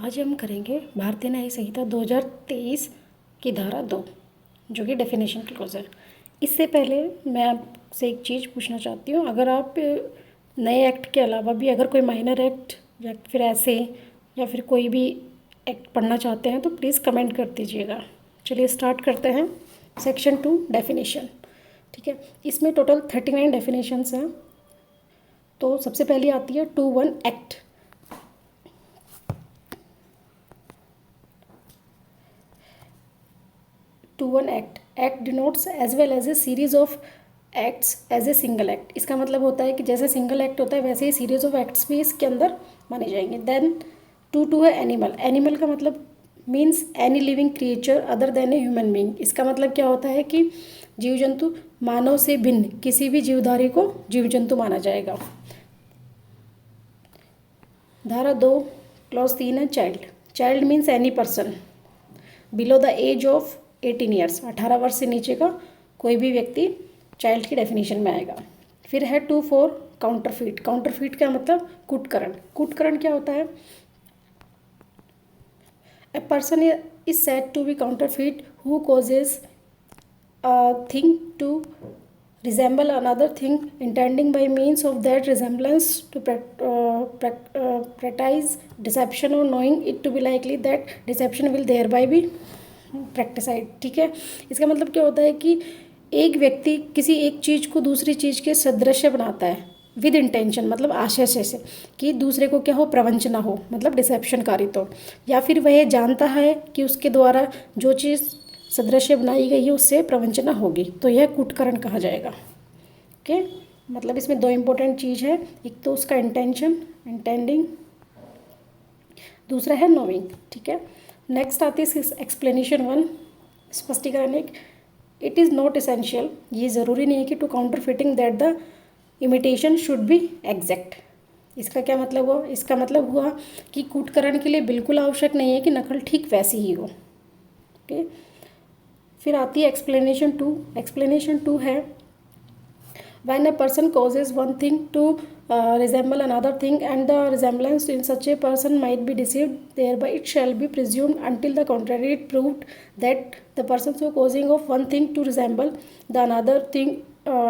आज हम करेंगे भारतीय न्याय संहिता 2023 की धारा 2 जो कि डेफिनेशन क्लॉज है। इससे पहले मैं आपसे एक चीज़ पूछना चाहती हूँ, अगर आप नए एक्ट के अलावा भी अगर कोई माइनर एक्ट या फिर ऐसे या फिर कोई भी एक्ट पढ़ना चाहते हैं तो प्लीज़ कमेंट कर दीजिएगा। चलिए स्टार्ट करते हैं। Section 2 definition. ठीक है, इसमें टोटल 39 डेफिनेशंस हैं। तो सबसे पहली आती है 2(1) act. Two one act denotes as well as a series of acts as a single act. इसका मतलब होता है कि जैसे सिंगल एक्ट होता है वैसे ही सीरीज ऑफ एक्ट्स भी इसके अंदर माने जाएंगे। देन 2(2) है एनिमल। एनिमल का मतलब means any living creature other than a human being. इसका मतलब क्या होता है कि जीव जंतु, मानव से भिन्न किसी भी जीवधारी को जीव जंतु माना जाएगा। धारा 2 क्लॉज 3 है child. Child means any person below the age of 18 years. 18 वर्ष से नीचे का कोई भी व्यक्ति चाइल्ड की डेफिनेशन में आएगा। फिर है 2(4) काउंटरफीट। काउंटरफीट का मतलब कूटकरण। कूटकरण क्या होता है? A person is said to be counterfeit who causes a thing to resemble another thing intending by means of that resemblance to practice deception or knowing it to be likely that deception will thereby be practiced। ठीक है, इसका मतलब क्या होता है कि एक व्यक्ति किसी एक चीज़ को दूसरी चीज़ के सदृश बनाता है विद इंटेंशन, मतलब आशय से कि दूसरे को क्या हो, प्रवंचना हो, मतलब डिसेप्शनकारी तो, या फिर वह जानता है कि उसके द्वारा जो चीज़ सदृश्य बनाई गई है उससे प्रवंचना होगी, तो यह कूटकरण कहा जाएगा। ओके, मतलब इसमें दो इम्पोर्टेंट चीज़ है, एक तो उसका इंटेंशन, इंटेंडिंग, दूसरा है नोइंग। ठीक है, नेक्स्ट आती है एक्सप्लेनेशन 1, स्पष्टीकरण 1। इट इज़ नॉट एसेंशियल, ये ज़रूरी नहीं है कि to counterfeiting that the imitation should be exact. इसका क्या मतलब हुआ? इसका मतलब हुआ कि कूटकरण के लिए बिल्कुल आवश्यक नहीं है कि नकल ठीक वैसी ही हो। ओके, फिर आती है एक्सप्लेनेशन 2। एक्सप्लेनेशन 2 है when a person causes one thing to resemble another thing and the resemblance in such a person might be deceived, thereby it shall be presumed until the contrary is proved that the person so causing of one thing to resemble the another thing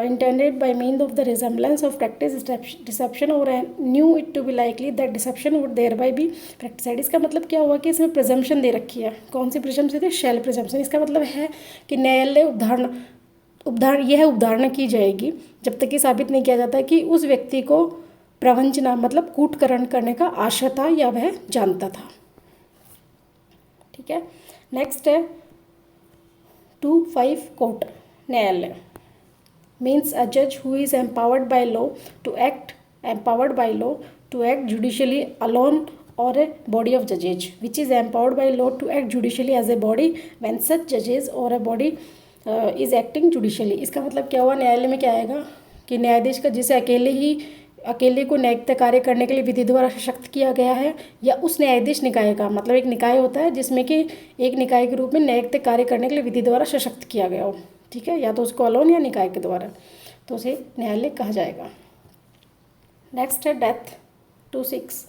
intended by means of the resemblance of practice deception or knew it to be likely that deception would thereby be practiced। इसका मतलब क्या हुआ कि इसमें presumption दे रखी है। कौन सी presumption है? शैल प्रिजम्पशन। इसका मतलब है कि न्यायालय यह उपधारणा की जाएगी जब तक कि साबित नहीं किया जाता कि उस व्यक्ति को प्रवंचना मतलब कूटकरण करने का आशय था या वह जानता था। ठीक है, नेक्स्ट है 2(5) कोर्ट, न्यायालय। मीन्स अ जज who is empowered by law to act judicially alone or a body of judges which is empowered by law to act judicially as a body when such judges or a body is acting judicially। इसका मतलब क्या हुआ? न्यायालय में क्या आएगा कि न्यायाधीश का जिसे अकेले को न्यायिक कार्य करने के लिए विधि द्वारा सशक्त किया गया है, या उस न्यायाधीश निकाय का, मतलब एक निकाय होता है जिसमें कि एक निकाय के रूप में न्यायिक कार्य करने के लिए विधि द्वारा सशक्त किया गया हो। ठीक है, या तो उसको अलोन या निकाय के द्वारा, तो उसे न्यायालय कहा जाएगा। नेक्स्ट है death 2(6)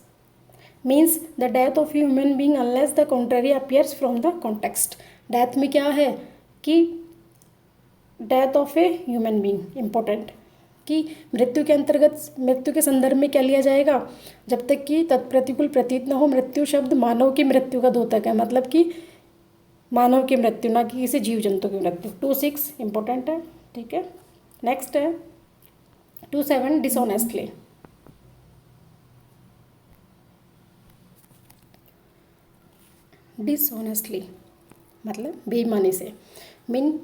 means the death of human being unless the contrary appears from the context. Death में क्या है कि death of a human being important, कि मृत्यु के अंतर्गत मृत्यु के संदर्भ में क्या लिया जाएगा? जब तक कि तत्प्रतिकूल प्रतीत न हो। मृत्यु शब्द मानव की मृत्यु का द्योतक है, मतलब कि मानव की मृत्यु, ना कि किसी जीव जंतु की मृत्यु। 2(6) इम्पोर्टेंट है। ठीक है, नेक्स्ट है 2(7) डिसऑनेस्टली। डिसऑनेस्टली मतलब बेईमानी से। Mean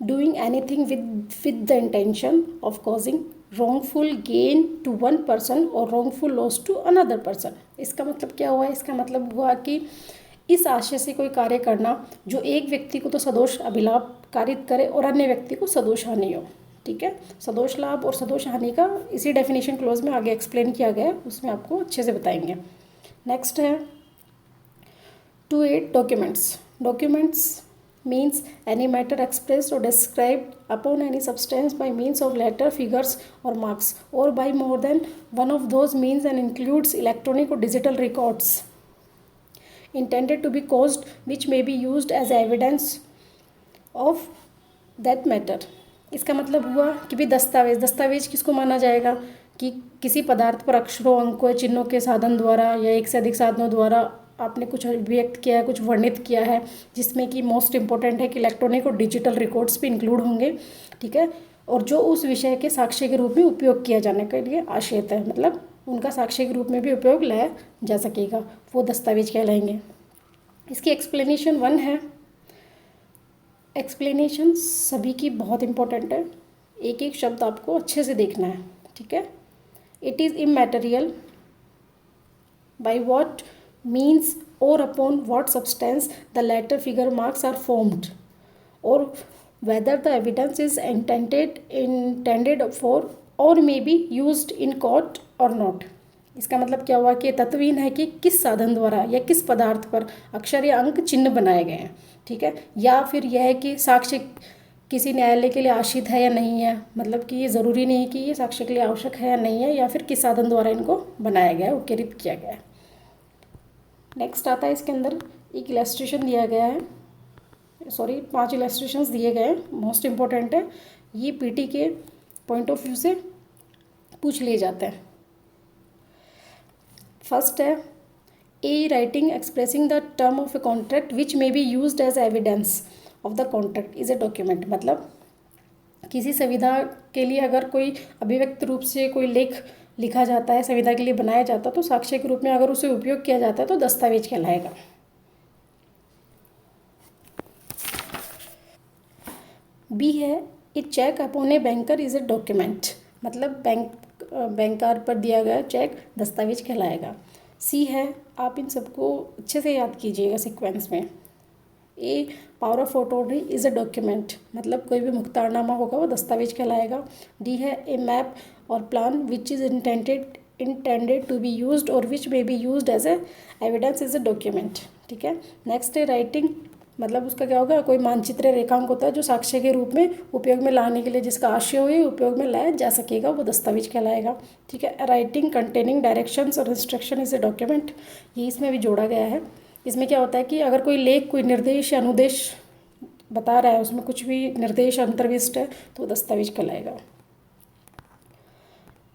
doing anything with the intention of causing wrongful gain to one person or wrongful loss to another person। इसका मतलब क्या हुआ? इसका मतलब हुआ कि इस आशय से कोई कार्य करना जो एक व्यक्ति को तो सदोष अभिलाभ कारित करे और अन्य व्यक्ति को सदोष हानि हो। ठीक है, सदोष लाभ और सदोष हानि का इसी डेफिनेशन क्लोज में आगे एक्सप्लेन किया गया है, उसमें आपको अच्छे से बताएंगे। नेक्स्ट है 2(8) documents. Documents means any matter expressed or described upon any substance by means of letter, figures or marks, or by more than one of those means and includes electronic or digital records intended to be caused which may be used as evidence of that matter. इसका मतलब हुआ कि भी दस्तावेज किसको माना जाएगा कि किसी पदार्थ पर अक्षरों, अंकों या चिन्हों के साधन द्वारा या एक से अधिक साधनों द्वारा आपने कुछ व्यक्त किया है, कुछ वर्णित किया है, जिसमें कि मोस्ट इम्पोर्टेंट है कि इलेक्ट्रॉनिक और डिजिटल रिकॉर्ड्स भी इंक्लूड होंगे, ठीक है, और जो उस विषय के साक्ष्य के रूप में उपयोग किया जाने के लिए आशयत है, मतलब उनका साक्ष्य के रूप में भी उपयोग लाया जा सकेगा, वो दस्तावेज कहलाएंगे। इसकी एक्सप्लेनेशन 1 है। एक्सप्लेनेशन सभी की बहुत इंपॉर्टेंट है, एक एक शब्द आपको अच्छे से देखना है, ठीक है। It is immaterial by what means or upon what substance the letter figure marks are formed or whether the evidence is intended for or may be used in court or not। इसका मतलब क्या हुआ कि तत्वहीन है कि किस साधन द्वारा या किस पदार्थ पर अक्षर या अंक चिन्ह बनाए गए हैं, ठीक है, या फिर यह है कि साक्ष्य किसी न्यायालय के लिए आश्रित है या नहीं है, मतलब कि ये ज़रूरी नहीं है कि ये साक्ष्य के लिए आवश्यक है या नहीं है, या फिर किस साधन द्वारा इनको बनाया गया है, उपकृत किया गया है। नेक्स्ट आता है, इसके अंदर एक इलस्ट्रेशन दिया गया है, 5 इलस्ट्रेशंस दिए गए, मोस्ट इम्पोर्टेंट है, ये पीटी के पॉइंट ऑफ व्यू से पूछ लिए जाते हैं। फर्स्ट है a writing expressing the term of a contract which may be used as evidence of the contract is a document. मतलब किसी संविदा के लिए अगर कोई अभिव्यक्त रूप से कोई लेख लिखा जाता है, संविदा के लिए बनाया जाता है, तो साक्ष्य के रूप में अगर उसे उपयोग किया जाता है तो दस्तावेज कहलाएगा। बी है a cheque upon a banker is a document, मतलब बैंकर पर दिया गया चेक दस्तावेज कहलाएगा। सी है, आप इन सबको अच्छे से याद कीजिएगा सीक्वेंस में। A power of attorney is a document, मतलब कोई भी मुख्तारनामा होगा वो दस्तावेज कहलाएगा। डी है a map or plan which is intended to be used or which may be used as a evidence is a document, ठीक है। नेक्स्ट है राइटिंग, मतलब उसका क्या होगा, कोई मानचित्र रेखांक होता है जो साक्ष्य के रूप में उपयोग में लाने के लिए जिसका आशय हो उपयोग में लाया जा सकेगा, वो दस्तावेज कहलाएगा, ठीक है। राइटिंग कंटेनिंग डायरेक्शंस और इंस्ट्रक्शन इज ए डॉक्यूमेंट, ये इसमें भी जोड़ा गया है। इसमें क्या होता है कि अगर कोई लेख कोई निर्देश या अनुदेश बता रहा है, उसमें कुछ भी निर्देश अंतर्विष्ट है तो दस्तावेज कहलाएगा।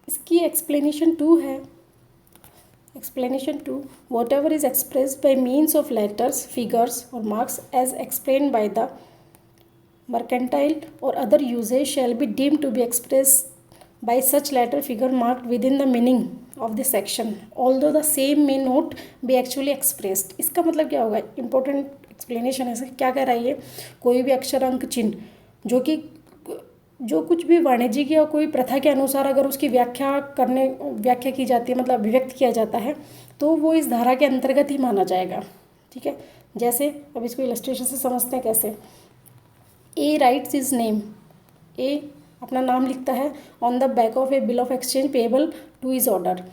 इसकी एक्सप्लेनेशन 2 है। Explanation 2, whatever is expressed by means of letters, figures or marks as explained by the mercantile or other usage shall be deemed to be expressed by such letter, figure marked within the meaning of this section although the same may not be actually expressed। इसका मतलब क्या होगा, important explanation है। क्या कह रहा है ये, कोई भी अक्षर, अंक, चिन्ह जो कुछ भी वाणिज्यिक या कोई प्रथा के अनुसार अगर उसकी व्याख्या की जाती है, मतलब अभिव्यक्त किया जाता है, तो वो इस धारा के अंतर्गत ही माना जाएगा, ठीक है। जैसे अब इसको इलस्ट्रेशन से समझते हैं कैसे। A writes his name, A अपना नाम लिखता है on the back of a bill of exchange payable to his order.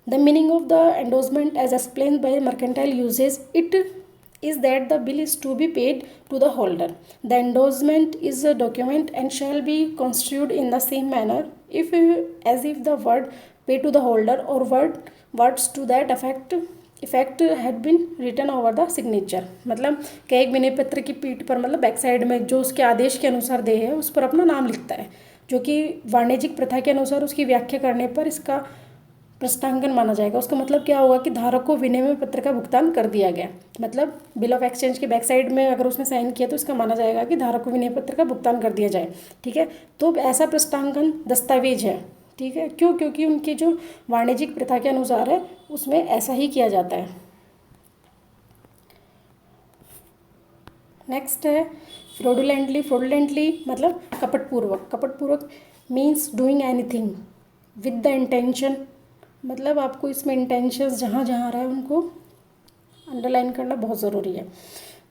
The meaning of the endorsement as explained by mercantile usage it is that the bill is to be paid to the holder. The endorsement is a document and shall be construed in the same manner as if the word pay to the holder or words to that effect had been written over the signature। मतलब कि एक विनय पत्र की पीठ पर, मतलब back side में जो उसके आदेश के अनुसार दे है उस पर अपना नाम लिखता है, जो कि वाणिज्यिक प्रथा के अनुसार उसकी व्याख्या करने पर इसका प्रस्तांकन माना जाएगा। उसका मतलब क्या होगा कि धारक को विनिमय पत्र का भुगतान कर दिया गया, मतलब बिल ऑफ एक्सचेंज के बैक साइड में अगर उसने साइन किया तो इसका माना जाएगा कि धारक को विनिमय पत्र का भुगतान कर दिया जाए, ठीक है। तो ऐसा प्रस्तांकन दस्तावेज है, ठीक है। क्यों? क्योंकि उनकी जो वाणिज्यिक प्रथा के अनुसार है उसमें ऐसा ही किया जाता है। नेक्स्ट है फ्रॉडुलेंटली मतलब कपटपूर्वक means doing anything with the intention, मतलब आपको इसमें इंटेंशंस जहाँ जहाँ आ रहा है उनको अंडरलाइन करना बहुत ज़रूरी है।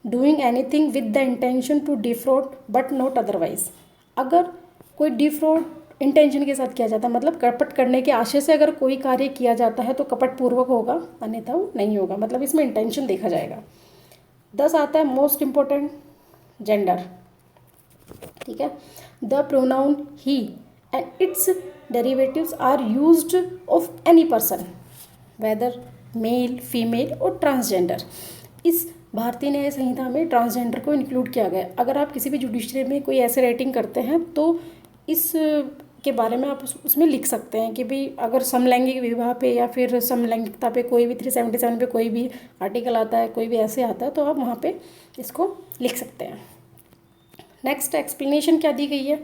Doing anything with the intention to defraud but not otherwise, अगर कोई डिफ्रॉड इंटेंशन के साथ किया जाता है, मतलब कपट करने के आशय से अगर कोई कार्य किया जाता है तो कपटपूर्वक होगा, अन्यथा वो नहीं होगा, मतलब इसमें इंटेंशन देखा जाएगा। 10 आता है मोस्ट इम्पोर्टेंट, जेंडर, ठीक है। The pronoun he and its derivatives are used of any person whether male, female और ट्रांसजेंडर। इस भारतीय न्याय संहिता में ट्रांसजेंडर को इंक्लूड किया गया है। अगर आप किसी भी जुडिशरी में कोई ऐसे राइटिंग करते हैं तो इस के बारे में आप उसमें लिख सकते हैं कि भाई अगर समलैंगिक विवाह पे या फिर समलैंगिकता पे कोई भी 377 पे कोई भी आर्टिकल आता है, कोई भी ऐसे आता है, तो आप वहाँ पे इसको लिख सकते हैं। नेक्स्ट एक्सप्लेनेशन क्या दी गई है,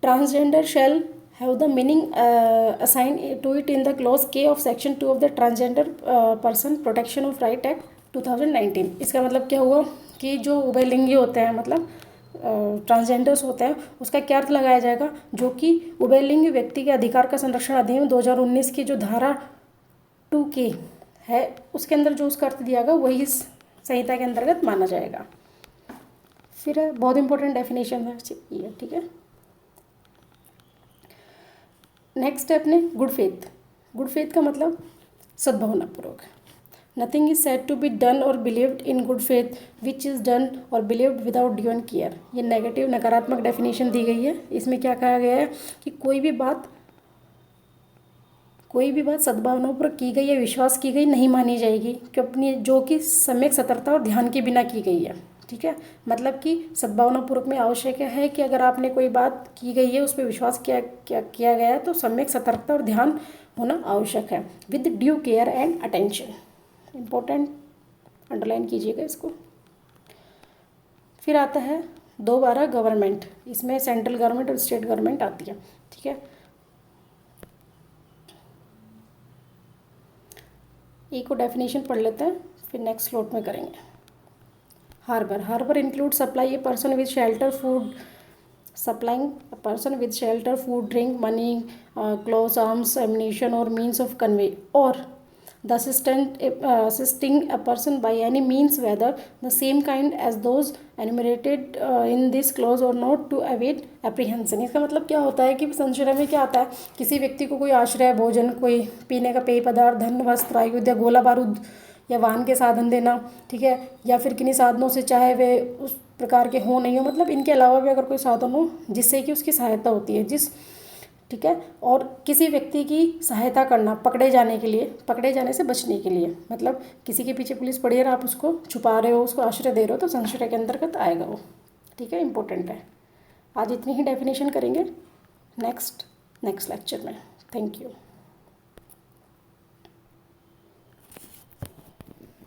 transgender shall have the meaning assign to it in the clause k of section 2 of the transgender person protection of right act 2019। इसका मतलब क्या हुआ कि जो उभयलिंगी होते हैं, मतलब ट्रांसजेंडर्स होते हैं, उसका क्या अर्थ लगाया जाएगा, जो कि उभयलिंगी व्यक्ति के अधिकार का संरक्षण अधिनियम 2019 की जो धारा 2K है उसके अंदर जो उसका अर्थ दिया गया वही इस संहिता के अंतर्गत माना जाएगा। फिर बहुत इंपॉर्टेंट डेफिनेशन है ये, ठीक है। नेक्स्ट है अपने गुड फेथ। गुड फेथ का मतलब सद्भावनापूर्वक। Nothing is said to be done or believed in good faith which is done or believed without due and care. ये नेगेटिव नकारात्मक डेफिनेशन दी गई है। इसमें क्या कहा गया है कि कोई भी बात सद्भावनापूर्वक की गई या विश्वास की गई नहीं मानी जाएगी, कि अपनी जो कि सम्यक सतर्कता और ध्यान के बिना की गई है, ठीक है। मतलब कि सद्भावनापूर्वक में आवश्यक है कि अगर आपने कोई बात की गई है उस पर विश्वास किया गया है तो सम्यक सतर्कता और ध्यान होना आवश्यक है, with due care and attention. Important, underline कीजिएगा इसको। फिर आता है 212 गवर्नमेंट। इसमें सेंट्रल गवर्नमेंट और स्टेट गवर्नमेंट आती है, ठीक है। एक को डेफिनेशन पढ़ लेते हैं, फिर नेक्स्ट स्लॉट में करेंगे। Harbour include supply a person with shelter food, supplying a person with shelter food drink money clothes arms ammunition और मीन्स ऑफ कन्वे और the assisting a person by any means whether the same kind as those enumerated in this clause or not to evade apprehension। इसका मतलब क्या होता है कि संशय में क्या आता है, किसी व्यक्ति को कोई आश्रय, भोजन, कोई पीने का पेय पदार्थ, धन, वस्त्र, आयुध या गोला बारूद या वाहन के साधन देना, ठीक है, या फिर किन्हीं साधनों से चाहे वे उस प्रकार के हो नहीं हो, मतलब इनके अलावा भी अगर कोई साधन हो जिससे कि उसकी सहायता होती है, ठीक है, और किसी व्यक्ति की सहायता करना पकड़े जाने से बचने के लिए, मतलब किसी के पीछे पुलिस पड़ी है और आप उसको छुपा रहे हो, उसको आश्रय दे रहे हो, तो संशय के अंतर्गत आएगा वो, ठीक है, इंपॉर्टेंट है। आज इतनी ही डेफिनेशन करेंगे नेक्स्ट लेक्चर में। Thank you.